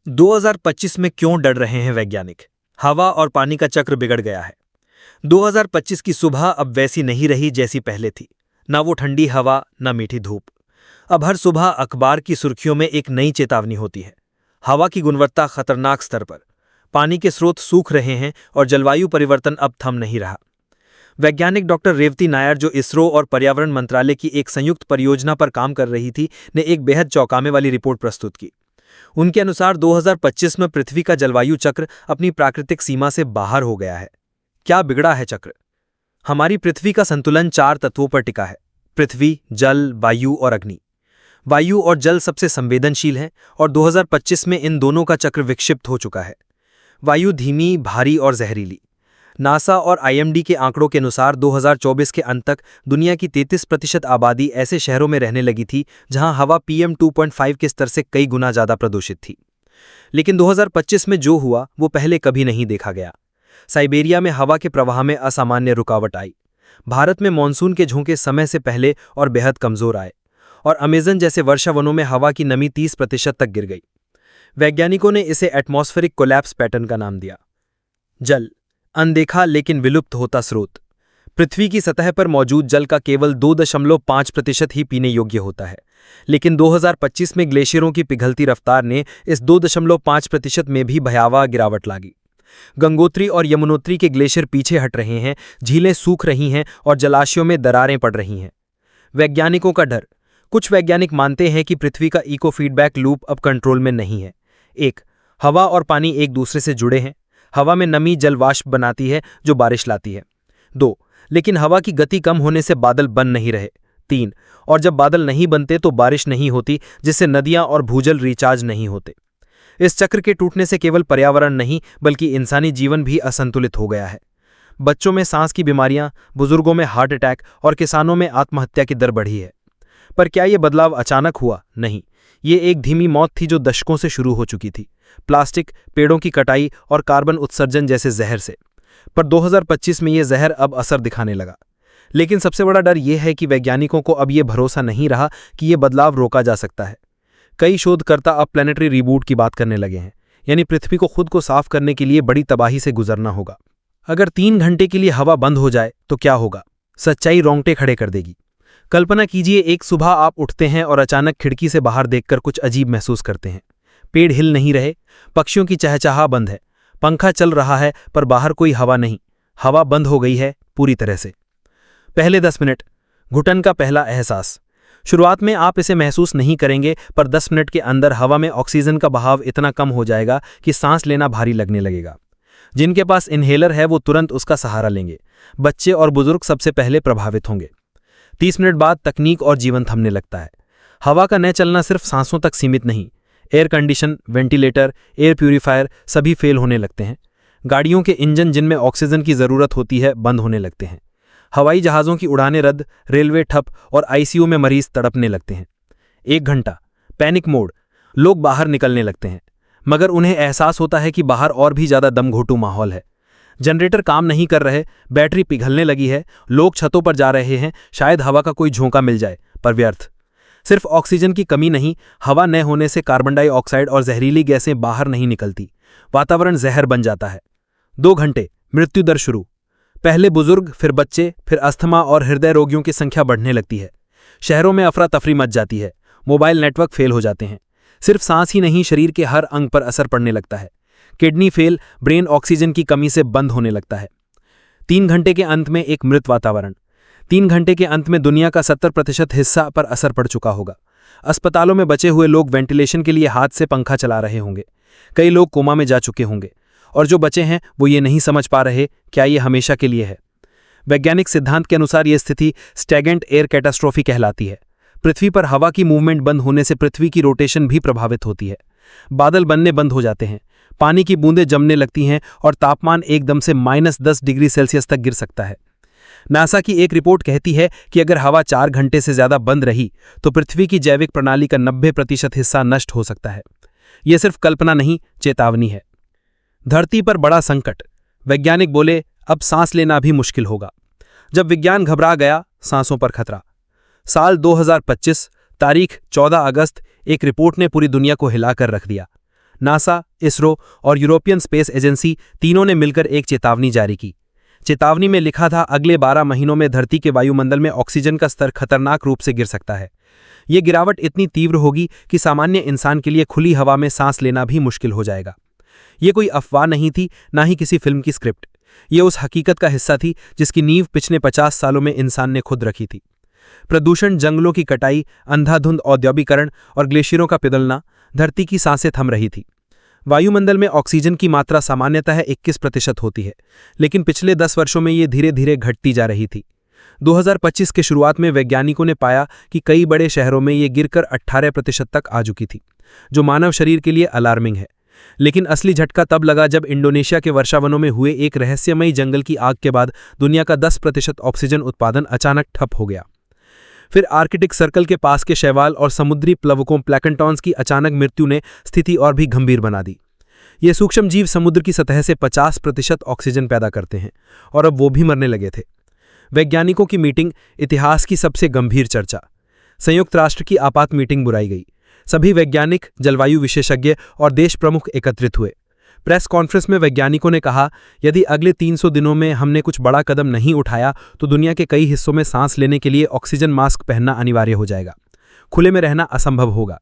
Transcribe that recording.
2025 में क्यों डर रहे हैं वैज्ञानिक? हवा और पानी का चक्र बिगड़ गया है। 2025 की सुबह अब वैसी नहीं रही जैसी पहले थी। ना वो ठंडी हवा, ना मीठी धूप। अब हर सुबह अखबार की सुर्खियों में एक नई चेतावनी होती है। हवा की गुणवत्ता खतरनाक स्तर पर, पानी के स्रोत सूख रहे हैं और जलवायु परिवर्तन अब थम नहीं रहा। वैज्ञानिक डॉक्टर रेवती नायर, जो इसरो और पर्यावरण मंत्रालय की एक संयुक्त परियोजना पर काम कर रही थी, ने एक बेहद चौंकाने वाली रिपोर्ट प्रस्तुत की। उनके अनुसार 2025 में पृथ्वी का जलवायु चक्र अपनी प्राकृतिक सीमा से बाहर हो गया है। क्या बिगड़ा है चक्र? हमारी पृथ्वी का संतुलन 4 तत्वों पर टिका है: पृथ्वी, जल, वायु और अग्नि। वायु और जल सबसे संवेदनशील हैं और 2025 में इन दोनों का चक्र विक्षिप्त हो चुका है। वायु धीमी, भारी और जहरीली। नासा और आईएमडी के आंकड़ों के अनुसार 2024 के अंत तक दुनिया की 33% आबादी ऐसे शहरों में रहने लगी थी जहां हवा PM 2.5 के स्तर से कई गुना ज्यादा प्रदूषित थी। लेकिन 2025 में जो हुआ वो पहले कभी नहीं देखा गया। साइबेरिया में हवा के प्रवाह में असामान्य रुकावट आई। भारत में मानसून के झोंके समय से पहले और बेहद कमजोर आए और अमेजन जैसे वर्षा वनों में हवा की नमी 30% तक गिर गई। वैज्ञानिकों ने इसे एटमॉस्फेरिक कोलैप्स पैटर्न का नाम दिया। जल, अनदेखा लेकिन विलुप्त होता स्रोत। पृथ्वी की सतह पर मौजूद जल का केवल 2.5% ही पीने योग्य होता है, लेकिन 2025 में ग्लेशियरों की पिघलती रफ्तार ने इस 2.5% में भी भयावह गिरावट लागी। गंगोत्री और यमुनोत्री के ग्लेशियर पीछे हट रहे हैं, झीलें सूख रही हैं और जलाशयों में दरारें पड़ रही हैं। वैज्ञानिकों का डर। कुछ वैज्ञानिक मानते हैं कि पृथ्वी का इको फीडबैक लूप अब कंट्रोल में नहीं है। 1. हवा और पानी एक दूसरे से जुड़े हैं। हवा में नमी जल वाष्प बनाती है जो बारिश लाती है। 2. लेकिन हवा की गति कम होने से बादल बन नहीं रहे। 3. और जब बादल नहीं बनते तो बारिश नहीं होती, जिससे नदियां और भूजल रिचार्ज नहीं होते। इस चक्र के टूटने से केवल पर्यावरण नहीं बल्कि इंसानी जीवन भी असंतुलित हो गया है। बच्चों में सांस की बीमारियां, बुजुर्गों में हार्ट अटैक और किसानों में आत्महत्या की दर बढ़ी है। पर क्या ये बदलाव अचानक हुआ? नहीं, ये एक धीमी मौत थी जो दशकों से शुरू हो चुकी थी। प्लास्टिक, पेड़ों की कटाई और कार्बन उत्सर्जन जैसे जहर से। पर 2025 में ये जहर अब असर दिखाने लगा। लेकिन सबसे बड़ा डर यह है कि वैज्ञानिकों को अब ये भरोसा नहीं रहा कि ये बदलाव रोका जा सकता है। कई शोधकर्ता अब प्लैनेटरी रिबूट की बात करने लगे हैं, यानी पृथ्वी को खुद को साफ करने के लिए बड़ी तबाही से गुजरना होगा। अगर 3 घंटे के लिए हवा बंद हो जाए तो क्या होगा? सच्चाई रोंगटे खड़े कर देगी। कल्पना कीजिए, एक सुबह आप उठते हैं और अचानक खिड़की से बाहर देखकर कुछ अजीब महसूस करते हैं। पेड़ हिल नहीं रहे, पक्षियों की चहचहा बंद है, पंखा चल रहा है पर बाहर कोई हवा नहीं। हवा बंद हो गई है पूरी तरह से। पहले 10 मिनट, घुटन का पहला एहसास। शुरुआत में आप इसे महसूस नहीं करेंगे, पर 10 मिनट के अंदर हवा में ऑक्सीजन का बहाव इतना कम हो जाएगा कि सांस लेना भारी लगने लगेगा। जिनके पास इन्हेलर है वो तुरंत उसका सहारा लेंगे। बच्चे और बुजुर्ग सबसे पहले प्रभावित होंगे। 30 मिनट बाद तकनीक और जीवन थमने लगता है। हवा का न चलना सिर्फ सांसों तक सीमित नहीं, air condition, ventilator, air purifier सभी फेल होने लगते हैं। गाड़ियों के इंजन जिनमें ऑक्सीजन की जरूरत होती है बंद होने लगते हैं। हवाई जहाज़ों की उड़ानें रद्द, रेलवे ठप और आईसीयू में मरीज तड़पने लगते हैं। 1 घंटा, पैनिक मोड। लोग बाहर निकलने लगते हैं, मगर उन्हें एहसास होता है कि बाहर और भी ज्यादा दमघोटू माहौल है। जनरेटर काम नहीं कर रहे, बैटरी पिघलने लगी है, लोग छतों पर जा रहे हैं, शायद हवा का कोई झोंका मिल जाए, पर व्यर्थ। सिर्फ ऑक्सीजन की कमी नहीं, हवा न होने से कार्बन डाइऑक्साइड और जहरीली गैसें बाहर नहीं निकलती। वातावरण जहर बन जाता है। 2 घंटे, मृत्यु दर शुरू। पहले बुजुर्ग, फिर बच्चे, फिर अस्थमा और हृदय रोगियों की संख्या बढ़ने लगती है। शहरों में अफरा तफरी मच जाती है। मोबाइल नेटवर्क फेल हो जाते हैं। सिर्फ सांस ही नहीं, शरीर के हर अंग पर असर पड़ने लगता है। किडनी फेल, ब्रेन ऑक्सीजन की कमी से बंद होने लगता है। 3 घंटे के अंत में एक मृत वातावरण। 3 घंटे के अंत में दुनिया का 70% हिस्सा पर असर पड़ चुका होगा। अस्पतालों में बचे हुए लोग वेंटिलेशन के लिए हाथ से पंखा चला रहे होंगे। कई लोग कोमा में जा चुके होंगे और जो बचे हैं वो ये नहीं समझ पा रहे क्या ये हमेशा के लिए है। वैज्ञानिक सिद्धांत के अनुसार ये स्थिति स्टैगनेंट एयर कैटास्ट्रोफी कहलाती है। पृथ्वी पर हवा की मूवमेंट बंद होने से पृथ्वी की रोटेशन भी प्रभावित होती है। बादल बनने बंद हो जाते हैं, पानी की बूंदें जमने लगती हैं और तापमान एकदम से -10 डिग्री सेल्सियस तक गिर सकता है। नासा की एक रिपोर्ट कहती है कि अगर हवा 4 घंटे से ज्यादा बंद रही तो पृथ्वी की जैविक प्रणाली का 90% हिस्सा नष्ट हो सकता है। यह सिर्फ कल्पना नहीं, चेतावनी है। धरती पर बड़ा संकट। वैज्ञानिक बोले, अब सांस लेना भी मुश्किल होगा। जब विज्ञान घबरा गया, सांसों पर खतरा। साल 2025, तारीख 14 अगस्त, एक रिपोर्ट ने पूरी दुनिया को हिलाकर रख दिया। नासा, इसरो और यूरोपियन स्पेस एजेंसी तीनों ने मिलकर एक चेतावनी जारी की। चेतावनी में लिखा था, अगले 12 महीनों में धरती के वायुमंडल में ऑक्सीजन का स्तर खतरनाक रूप से गिर सकता है। ये गिरावट इतनी तीव्र होगी कि सामान्य इंसान के लिए खुली हवा में सांस लेना भी मुश्किल हो जाएगा। ये कोई अफवाह नहीं थी, ना ही किसी फिल्म की स्क्रिप्ट। ये उस हकीकत का हिस्सा थी जिसकी नींव पिछले 50 सालों में इंसान ने खुद रखी थी। प्रदूषण, जंगलों की कटाई, अंधाधुंध औद्योगिकरण और ग्लेशियरों का पिघलना धरती की सांसें थम रही थी। वायुमंडल में ऑक्सीजन की मात्रा सामान्यतः 21% होती है, लेकिन पिछले 10 वर्षों में ये धीरे धीरे घटती जा रही थी। 2025 के शुरुआत में वैज्ञानिकों ने पाया कि कई बड़े शहरों में ये गिरकर 18% तक आ चुकी थी, जो मानव शरीर के लिए अलार्मिंग है। लेकिन असली झटका तब लगा जब इंडोनेशिया के वर्षावनों में हुए एक रहस्यमयी जंगल की आग के बाद दुनिया का 10% ऑक्सीजन उत्पादन अचानक ठप हो गया। फिर आर्कटिक सर्कल के पास के शैवाल और समुद्री प्लवकों प्लैंकटन्स की अचानक मृत्यु ने स्थिति और भी गंभीर बना दी। ये सूक्ष्म जीव समुद्र की सतह से 50% ऑक्सीजन पैदा करते हैं और अब वो भी मरने लगे थे। वैज्ञानिकों की मीटिंग, इतिहास की सबसे गंभीर चर्चा। संयुक्त राष्ट्र की आपात मीटिंग बुलाई गई। सभी वैज्ञानिक, जलवायु विशेषज्ञ और देश प्रमुख एकत्रित हुए। प्रेस कॉन्फ्रेंस में वैज्ञानिकों ने कहा, यदि अगले 300 दिनों में हमने कुछ बड़ा कदम नहीं उठाया तो दुनिया के कई हिस्सों में सांस लेने के लिए ऑक्सीजन मास्क पहनना अनिवार्य हो जाएगा। खुले में रहना असंभव होगा।